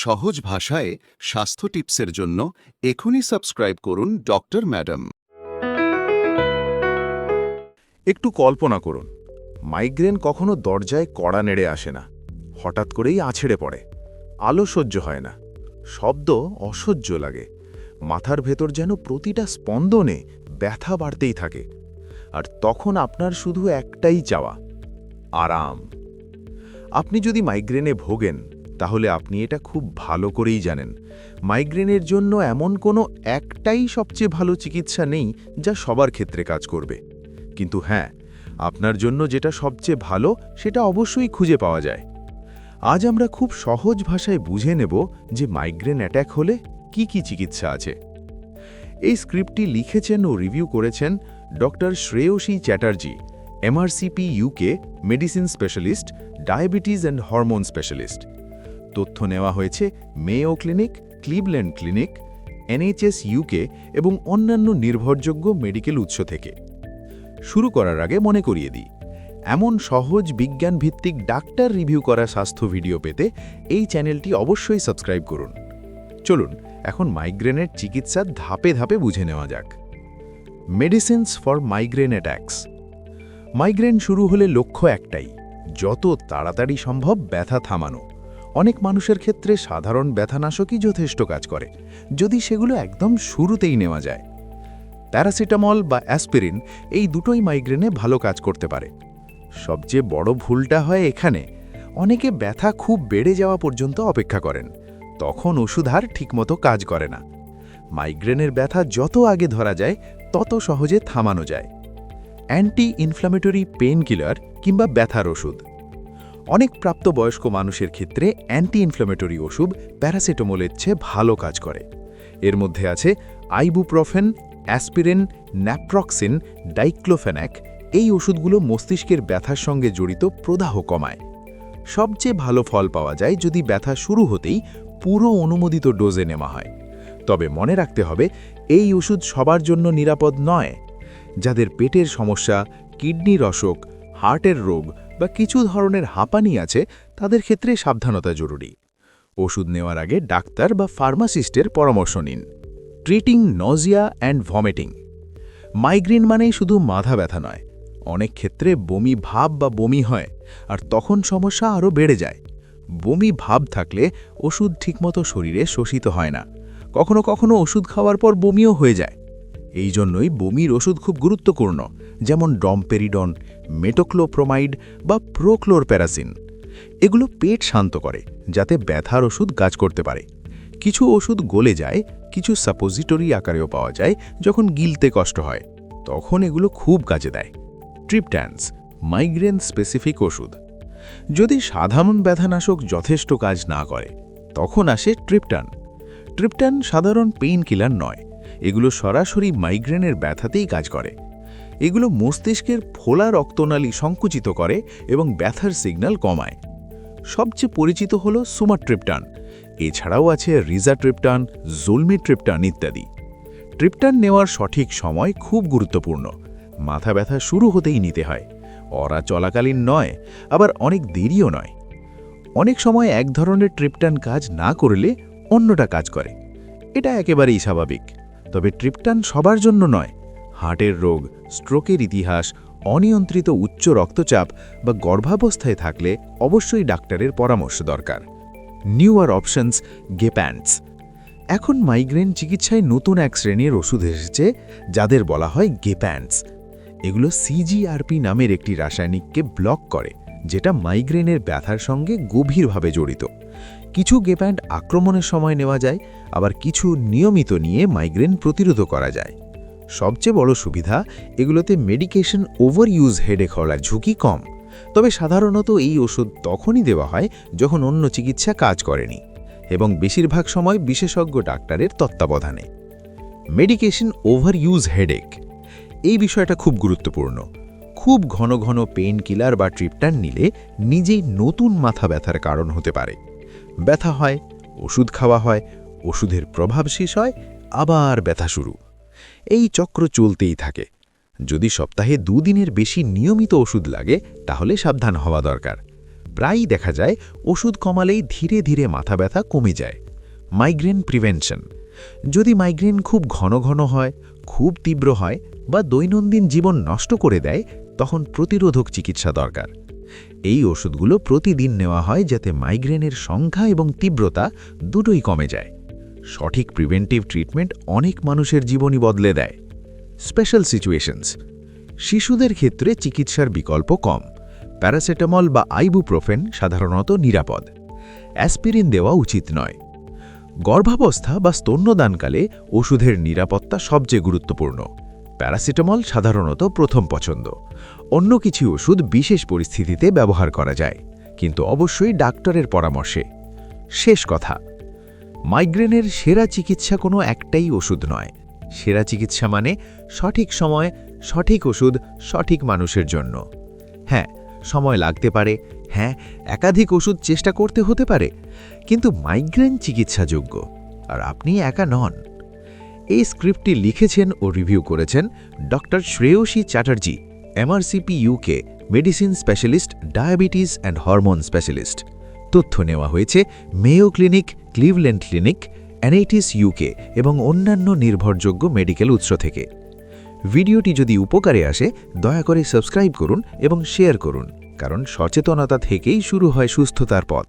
সহজ ভাষায় স্বাস্থ্য টিপসের জন্য এখনই সাবস্ক্রাইব করুন ডক্টর ম্যাডাম। একটু কল্পনা করুন, মাইগ্রেন কখনো দরজায় কড়া নেড়ে আসে না, হঠাৎ করেই আছড়ে পড়ে। আলো সহ্য হয় না, শব্দ অসহ্য লাগে, মাথার ভেতর যেন প্রতিটা স্পন্দনে ব্যথা বাড়তেই থাকে। আর তখন আপনার শুধু একটাই চাওয়া, আরাম। আপনি যদি মাইগ্রেনে ভোগেন, তাহলে আপনি এটা খুব ভালো করেই জানেন। মাইগ্রেনের জন্য এমন কোনো একটাই সবচেয়ে ভালো চিকিৎসা নেই যা সবার ক্ষেত্রে কাজ করবে। কিন্তু হ্যাঁ, আপনার জন্য যেটা সবচেয়ে ভালো সেটা অবশ্যই খুঁজে পাওয়া যায়। আজ আমরা খুব সহজ ভাষায় বুঝে নেব যে মাইগ্রেন অ্যাট্যাক হলে কি কি চিকিৎসা আছে। এই স্ক্রিপ্টটি লিখেছেন ও রিভিউ করেছেন doctor Shreyasi Chatterjee, MRCP UK medicine specialist, diabetes and hormone specialist. তথ্য নেওয়া হয়েছে Mayo clinic, Cleveland Clinic, NHS UK এবং অন্যান্য নির্ভরযোগ্য মেডিকেল উৎস থেকে। শুরু করার আগে মনে করিয়ে দিই, এমন সহজ বিজ্ঞানভিত্তিক ডাক্তার রিভিউ করা স্বাস্থ্য ভিডিও পেতে এই চ্যানেলটি অবশ্যই সাবস্ক্রাইব করুন। চলুন এখন মাইগ্রেনের চিকিৎসা ধাপে ধাপে বুঝে নেওয়া যাক। Medicines for migraine attacks. Migraine শুরু হলে লক্ষ্য একটাই, যত তাড়াতাড়ি সম্ভব ব্যথা থামানো। অনেক মানুষের ক্ষেত্রে সাধারণ ব্যথানাশকই যথেষ্ট কাজ করে, যদি সেগুলো একদম শুরুতেই নেওয়া যায়। প্যারাসিটামল বা অ্যাসপিরিন এই দুটোই মাইগ্রেনে ভালো কাজ করতে পারে। সবচেয়ে বড় ভুলটা হয় এখানে, অনেকে ব্যথা খুব বেড়ে যাওয়া পর্যন্ত অপেক্ষা করেন, তখন ওষুধ আর ঠিকমতো কাজ করে না। মাইগ্রেনের ব্যথা যত আগে ধরা যায় তত সহজে থামানো যায়। অ্যান্টি ইনফ্ল্যামেটরি পেইন কিলার কিংবা ব্যথার ওষুধ। অনেক প্রাপ্তবয়স্ক মানুষের ক্ষেত্রে অ্যান্টি ইনফ্ল্যামেটরি ওষুধ প্যারাসিটামলের চেয়ে ভালো কাজ করে। এর মধ্যে আছে আইবুপ্রোফেন, অ্যাসপিরিন, ন্যাপ্রক্সিন, ডাইক্লোফেনাক। এই ওষুধগুলো মস্তিষ্কের ব্যথার সঙ্গে জড়িত প্রদাহ কমায়। সবচেয়ে ভালো ফল পাওয়া যায় যদি ব্যথা শুরু হতেই পুরো অনুমোদিত ডোজে নেওয়া হয়। তবে মনে রাখতে হবে, এই ওষুধ সবার জন্য নিরাপদ নয়। যাদের পেটের সমস্যা, কিডনির অসুখ, হার্টের রোগ বা কিছু ধরনের হাঁপানি আছে, তাদের ক্ষেত্রে সাবধানতা জরুরি। ওষুধ নেওয়ার আগে ডাক্তার বা ফার্মাসিস্টের পরামর্শ নিন। Treating Nazia and vomiting. Migraine মানেই শুধু মাথা ব্যথা নয়, অনেক ক্ষেত্রে বমি ভাব বা বমি হয়, আর তখন সমস্যা আরও বেড়ে যায়। বমি ভাব থাকলে ওষুধ ঠিকমতো শরীরে শোষিত হয় না, কখনো কখনো ওষুধ খাওয়ার পর বমিও হয়ে যায়। এই জন্যই বমির ওষুধ খুব গুরুত্বপূর্ণ, যেমন ডমপেরিডন, মেটোক্লোপ্রোমাইড বা প্রোক্লোরপ্যারাসিন। এগুলো পেট শান্ত করে, যাতে ব্যথার ওষুধ কাজ করতে পারে। কিছু ওষুধ গলে যায়, কিছু সাপোজিটরি আকারেও পাওয়া যায় যখন গিলতে কষ্ট হয়, তখন এগুলো খুব কাজে দেয়। ট্রিপট্যানস, মাইগ্রেন স্পেসিফিক ওষুধ। যদি সাধারণ ব্যথানাশক যথেষ্ট কাজ না করে, তখন আসে ট্রিপটান। ট্রিপটান সাধারণ পেইন কিলার নয়, এগুলো সরাসরি মাইগ্রেনের ব্যথাতেই কাজ করে। এগুলো মস্তিষ্কের ফোলা রক্তনালী সংকুচিত করে এবং ব্যথার সিগন্যাল কমায়। সবচেয়ে পরিচিত হল সুমাট্রিপটান। এছাড়াও আছে রিজাট্রিপটান, জোলমিট্রিপটান ইত্যাদি। ট্রিপটান নেওয়ার সঠিক সময় খুব গুরুত্বপূর্ণ। মাথা ব্যথা শুরু হতেই নিতে হয়, ওরা চলাকালীন নয়, আবার অনেক দেরিও নয়। অনেক সময় এক ধরনের ট্রিপটান কাজ না করলে অন্যটা কাজ করে, এটা একেবারেই স্বাভাবিক। তবে ট্রিপটান সবার জন্য নয়। হার্টের রোগ, স্ট্রোকের ইতিহাস, অনিয়ন্ত্রিত উচ্চ রক্তচাপ বা গর্ভাবস্থায় থাকলে অবশ্যই ডাক্তারের পরামর্শ দরকার। Newer options, gepants. এখন মাইগ্রেন চিকিৎসায় নতুন এক শ্রেণীর ওষুধ এসেছে, যাদের বলা হয় গেপ্যান্টস। এগুলো সিজিআরপি নামের একটি রাসায়নিককে ব্লক করে, যেটা মাইগ্রেনের ব্যথার সঙ্গে গভীরভাবে জড়িত। কিছু গেপ্যান্ট আক্রমণের সময় নেওয়া যায়, আবার কিছু নিয়মিত নিয়ে মাইগ্রেন প্রতিরোধ করা যায়। সবচেয়ে বড় সুবিধা, এগুলোতে মেডিকেশন ওভার ইউজ হেডেক হওয়ার ঝুঁকি কম। তবে সাধারণত এই ওষুধ তখনই দেওয়া হয় যখন অন্য চিকিৎসা কাজ করেনি, এবং বেশিরভাগ সময় বিশেষজ্ঞ ডাক্তারের তত্ত্বাবধানে। মেডিকেশন ওভার ইউজ হেডেক, এই বিষয়টা খুব গুরুত্বপূর্ণ। খুব ঘন ঘন পেইন কিলার বা ট্রিপটান নিলে নিজেই নতুন মাথা ব্যথার কারণ হতে পারে। ব্যথা হয়, ওষুধ খাওয়া হয়, ওষুধের প্রভাব শেষ হয়, আবার ব্যথা শুরু। এই চক্র চলতেই থাকে। যদি সপ্তাহে 2 দিনের বেশি নিয়মিত ওষুধ লাগে, তাহলে সাবধান হওয়া দরকার। প্রায়ই দেখা যায় ওষুধ কমালেই ধীরে ধীরে মাথা ব্যথা কমে যায়। Migraine prevention. যদি মাইগ্রেন খুব ঘন ঘন হয়, খুব তীব্র হয় বা দৈনন্দিন জীবন নষ্ট করে দেয়, তখন প্রতিরোধক চিকিৎসা দরকার। এই ওষুধগুলো প্রতিদিন নেওয়া হয় যাতে মাইগ্রেনের সংখ্যা এবং তীব্রতা দুটোই কমে যায়। সঠিক প্রিভেন্টিভ ট্রিটমেন্ট অনেক মানুষের জীবনই বদলে দেয়। Special situations. শিশুদের ক্ষেত্রে চিকিৎসার বিকল্প কম। প্যারাসিটামল বা আইবুপ্রোফেন সাধারণত নিরাপদ। অ্যাসপিরিন দেওয়া উচিত নয়। গর্ভাবস্থা বা স্তন্যদানকালে ওষুধের নিরাপত্তা সবচেয়ে গুরুত্বপূর্ণ। প্যারাসিটামল সাধারণত প্রথম পছন্দ। অন্য কিছু ওষুধ বিশেষ পরিস্থিতিতে ব্যবহার করা যায়, কিন্তু অবশ্যই ডাক্তারের পরামর্শে। শেষ কথা, মাইগ্রেনের সেরা চিকিৎসা কোনো একটাই ওষুধ নয়। সেরা চিকিৎসা মানে সঠিক সময়, সঠিক ওষুধ, সঠিক মানুষের জন্য। হ্যাঁ, সময় লাগতে পারে, হ্যাঁ, একাধিক ওষুধ চেষ্টা করতে হতে পারে, কিন্তু মাইগ্রেন চিকিৎসাযোগ্য, আর আপনি একা নন। এই স্ক্রিপ্টটি লিখেছেন ও রিভিউ করেছেন doctor Shreyasi Chatterjee, MRCP UK, medicine specialist, diabetes and hormone specialist. তথ্য নেওয়া হয়েছে Mayo clinic, Cleveland clinic, NHS UK এবং অন্যান্য নির্ভরযোগ্য মেডিকেল উৎস থেকে। ভিডিওটি যদি উপকারে আসে, দয়া করে সাবস্ক্রাইব করুন এবং শেয়ার করুন, কারণ সচেতনতা থেকেই শুরু হয় সুস্থতার পথ।